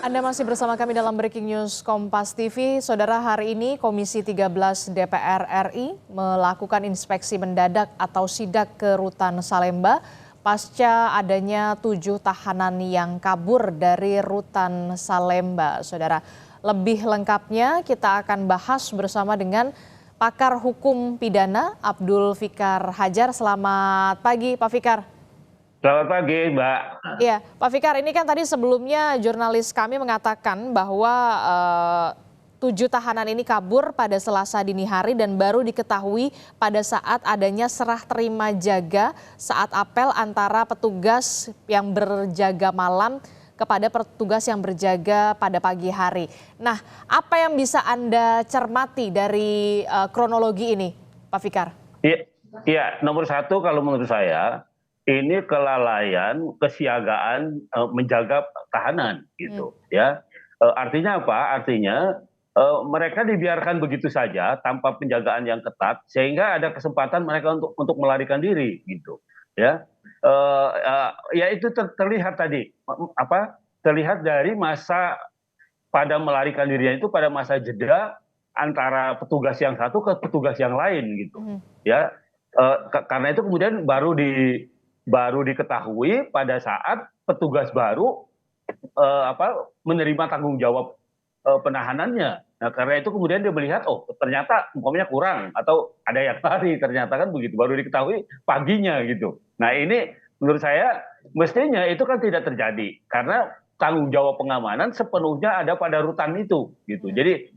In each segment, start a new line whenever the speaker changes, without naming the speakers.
Anda masih bersama kami dalam Breaking News Kompas TV. Saudara, hari ini Komisi 13 DPR RI melakukan inspeksi mendadak atau sidak ke Rutan Salemba pasca adanya 7 tahanan yang kabur dari Rutan Salemba. Saudara, lebih lengkapnya kita akan bahas bersama dengan pakar hukum pidana Abdul Fikar Hajar. Selamat pagi, Pak Fikar.
Selamat pagi, Mbak.
Iya, Pak Fikar, ini kan tadi sebelumnya jurnalis kami mengatakan bahwa 7 tahanan ini kabur pada Selasa dini hari dan baru diketahui pada saat adanya serah terima jaga saat apel antara petugas yang berjaga malam kepada petugas yang berjaga pada pagi hari. Nah, apa yang bisa Anda cermati dari kronologi ini, Pak Fikar?
Iya, nomor satu kalau menurut saya ini kelalaian, kesiagaan menjaga tahanan gitu ya. Artinya apa? Artinya mereka dibiarkan begitu saja tanpa penjagaan yang ketat sehingga ada kesempatan mereka untuk melarikan diri gitu ya. Ya itu terlihat tadi terlihat dari masa pada melarikan dirinya itu pada masa jeda antara petugas yang satu ke petugas yang lain gitu ya. Karena itu kemudian baru diketahui pada saat petugas baru menerima tanggung jawab penahanannya. Nah, karena itu kemudian dia melihat, oh ternyata umpamanya kurang atau ada yang lari, ternyata kan begitu, baru diketahui paginya gitu. Nah ini menurut saya mestinya itu kan tidak terjadi karena tanggung jawab pengamanan sepenuhnya ada pada rutan itu gitu. Jadi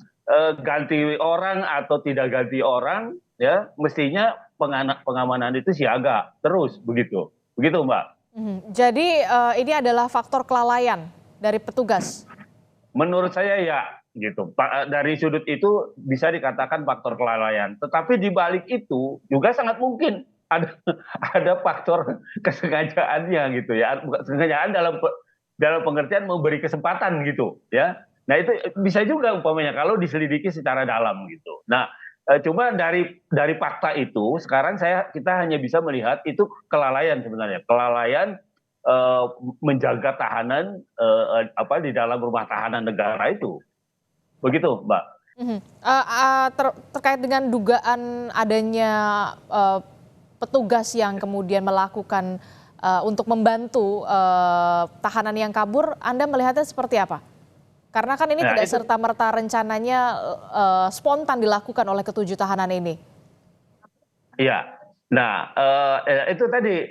ganti orang atau tidak ganti orang ya mestinya pengamanan itu siaga terus begitu. Begitu, Mbak.
Jadi ini adalah faktor kelalaian dari petugas?
Menurut saya ya, gitu. Dari sudut itu bisa dikatakan faktor kelalaian. Tetapi di balik itu juga sangat mungkin ada faktor kesengajaannya gitu ya. Kesengajaan dalam pengertian memberi kesempatan gitu ya. Nah itu bisa juga umpamanya kalau diselidiki secara dalam gitu. Nah cuma dari fakta itu sekarang kita hanya bisa melihat itu kelalaian sebenarnya, kelalaian menjaga tahanan di dalam rumah tahanan negara itu, begitu, Mbak.
Terkait dengan dugaan adanya petugas yang kemudian melakukan untuk membantu tahanan yang kabur, Anda melihatnya seperti apa? Karena kan ini tidak serta-merta rencananya spontan dilakukan oleh ketujuh tahanan ini.
Iya, nah itu tadi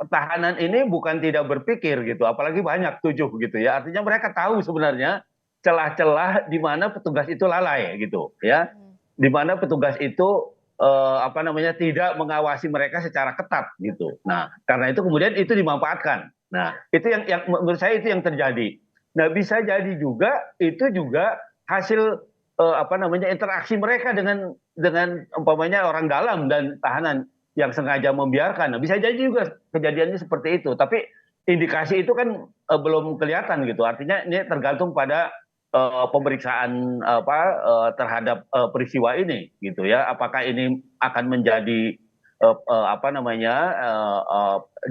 tahanan ini bukan tidak berpikir gitu, apalagi banyak 7 gitu ya. Artinya mereka tahu sebenarnya celah-celah di mana petugas itu lalai gitu ya, di mana petugas itu tidak mengawasi mereka secara ketat gitu. Nah karena itu kemudian itu dimanfaatkan. Nah itu yang menurut saya itu yang terjadi. Nah bisa jadi juga itu juga hasil interaksi mereka dengan umpamanya orang dalam dan tahanan yang sengaja membiarkan. Nah, bisa jadi juga kejadiannya seperti itu. Tapi indikasi itu kan belum kelihatan gitu. Artinya ini tergantung pada pemeriksaan terhadap peristiwa ini gitu ya. Apakah ini akan menjadi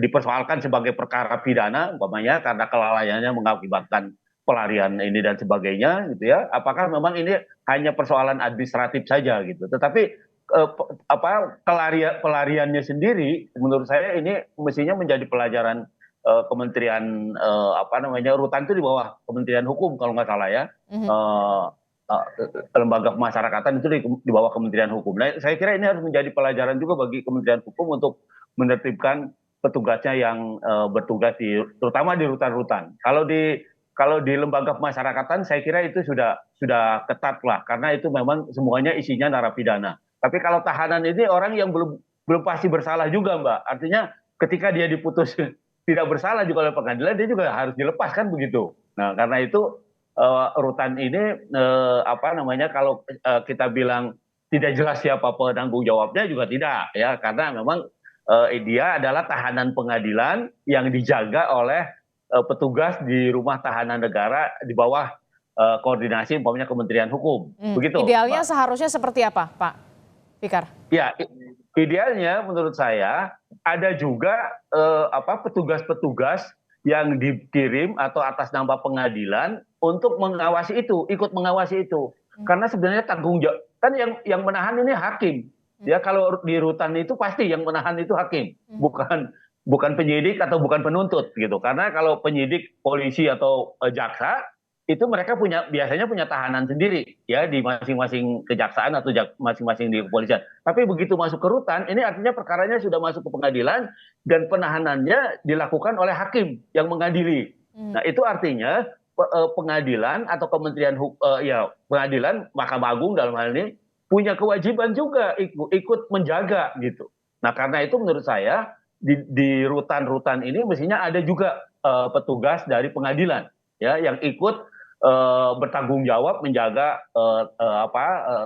dipersoalkan sebagai perkara pidana umpamanya karena kelalaiannya mengakibatkan pelarian ini dan sebagainya gitu ya. Apakah memang ini hanya persoalan administratif saja gitu. Tetapi pelariannya sendiri menurut saya ini mestinya menjadi pelajaran Kementerian rutan itu di bawah Kementerian Hukum kalau nggak salah ya. Lembaga pemasyarakatan itu di bawah Kementerian Hukum. Nah, saya kira ini harus menjadi pelajaran juga bagi Kementerian Hukum untuk menertibkan petugasnya yang bertugas terutama di rutan-rutan. Kalau di lembaga pemasyarakatan saya kira itu sudah ketat lah karena itu memang semuanya isinya narapidana. Tapi kalau tahanan ini orang yang belum pasti bersalah juga, Mbak. Artinya ketika dia diputus tidak bersalah juga oleh pengadilan dia juga harus dilepaskan begitu. Nah, karena itu rutan ini kalau kita bilang tidak jelas siapa penanggung jawabnya juga tidak ya karena memang dia adalah tahanan pengadilan yang dijaga oleh petugas di rumah tahanan negara di bawah koordinasi umpamanya Kementerian Hukum. Begitu.
Idealnya
Mbak.
seharusnya seperti apa, Pak Fikar?
Ya, idealnya menurut saya ada juga petugas-petugas yang dikirim atau atas nama pengadilan untuk mengawasi itu, ikut mengawasi itu. Karena sebenarnya tanggung jawab kan yang menahan ini hakim. Ya kalau di rutan itu pasti yang menahan itu hakim, bukan penyidik atau bukan penuntut gitu. Karena kalau penyidik, polisi atau jaksa itu mereka biasanya punya tahanan sendiri ya di masing-masing kejaksaan atau masing-masing di kepolisian. Tapi begitu masuk ke rutan, ini artinya perkaranya sudah masuk ke pengadilan dan penahanannya dilakukan oleh hakim yang mengadili. Nah, itu artinya pengadilan atau pengadilan Mahkamah Agung dalam hal ini punya kewajiban juga ikut menjaga gitu. Nah, karena itu menurut saya di rutan-rutan ini mestinya ada juga petugas dari pengadilan ya yang ikut bertanggung jawab menjaga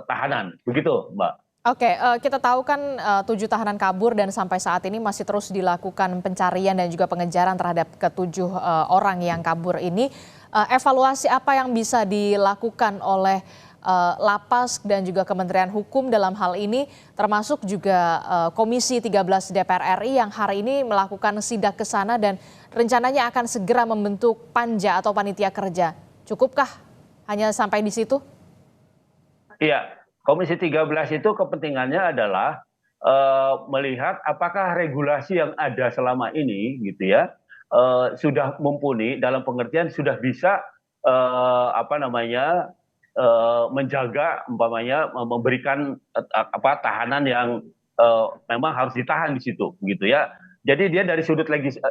tahanan, begitu, Mbak.
Oke, kita tahu kan 7 tahanan kabur dan sampai saat ini masih terus dilakukan pencarian dan juga pengejaran terhadap ke-7 orang yang kabur ini. Evaluasi apa yang bisa dilakukan oleh Lapas dan juga Kementerian Hukum dalam hal ini, termasuk juga Komisi 13 DPR RI yang hari ini melakukan sidak ke sana dan rencananya akan segera membentuk panja atau panitia kerja. Cukupkah hanya sampai di situ?
Iya, Komisi 13 itu kepentingannya adalah melihat apakah regulasi yang ada selama ini gitu ya sudah mumpuni dalam pengertian sudah bisa menjaga umpamanya memberikan tahanan yang memang harus ditahan di situ gitu ya. Jadi dia dari sudut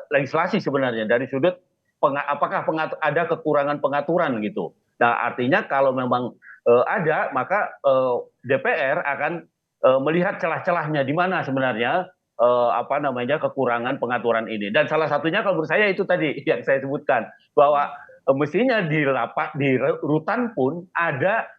legislasi sebenarnya, dari sudut apakah ada kekurangan pengaturan gitu. Nah, artinya kalau memang ada, maka DPR akan melihat celah-celahnya di mana sebenarnya kekurangan pengaturan ini. Dan salah satunya kalau menurut saya itu tadi yang saya sebutkan bahwa mestinya di rutan pun ada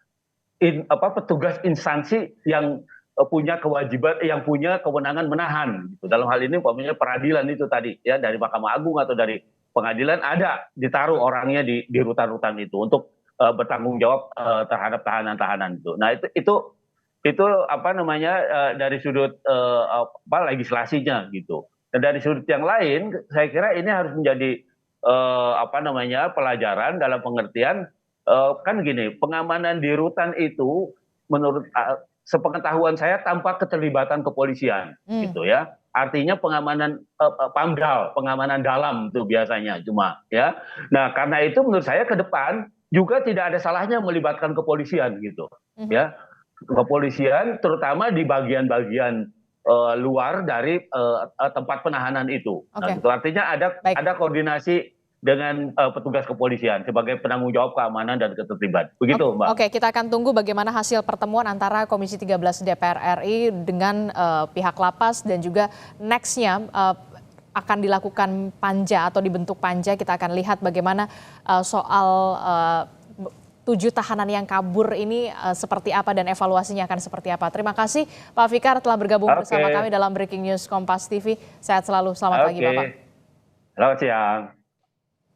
petugas instansi yang punya kewajiban, yang punya kewenangan menahan. Gitu. Dalam hal ini umpamanya peradilan itu tadi ya dari Mahkamah Agung atau dari pengadilan ada ditaruh orangnya di rutan-rutan itu untuk bertanggung jawab terhadap tahanan-tahanan itu. Nah itu dari sudut legislasinya gitu. Dan dari sudut yang lain, saya kira ini harus menjadi pelajaran dalam pengertian kan gini, pengamanan di rutan itu menurut sepengetahuan saya tanpa keterlibatan kepolisian gitu ya. Artinya pengamanan PAMDAL, pengamanan dalam itu biasanya cuma ya. Nah, karena itu menurut saya ke depan juga tidak ada salahnya melibatkan kepolisian gitu ya. Kepolisian terutama di bagian-bagian luar dari tempat penahanan itu. Nah, itu artinya ada koordinasi dengan petugas kepolisian sebagai penanggung jawab keamanan dan ketertiban. Begitu, Mbak.
Oke, kita akan tunggu bagaimana hasil pertemuan antara Komisi 13 DPR RI dengan pihak Lapas dan juga next-nya akan dilakukan panja atau dibentuk panja. Kita akan lihat bagaimana soal 7 tahanan yang kabur ini seperti apa dan evaluasinya akan seperti apa. Terima kasih Pak Fikar telah bergabung bersama kami dalam Breaking News Kompas TV. Sehat selalu, selamat pagi Bapak.
Selamat siang.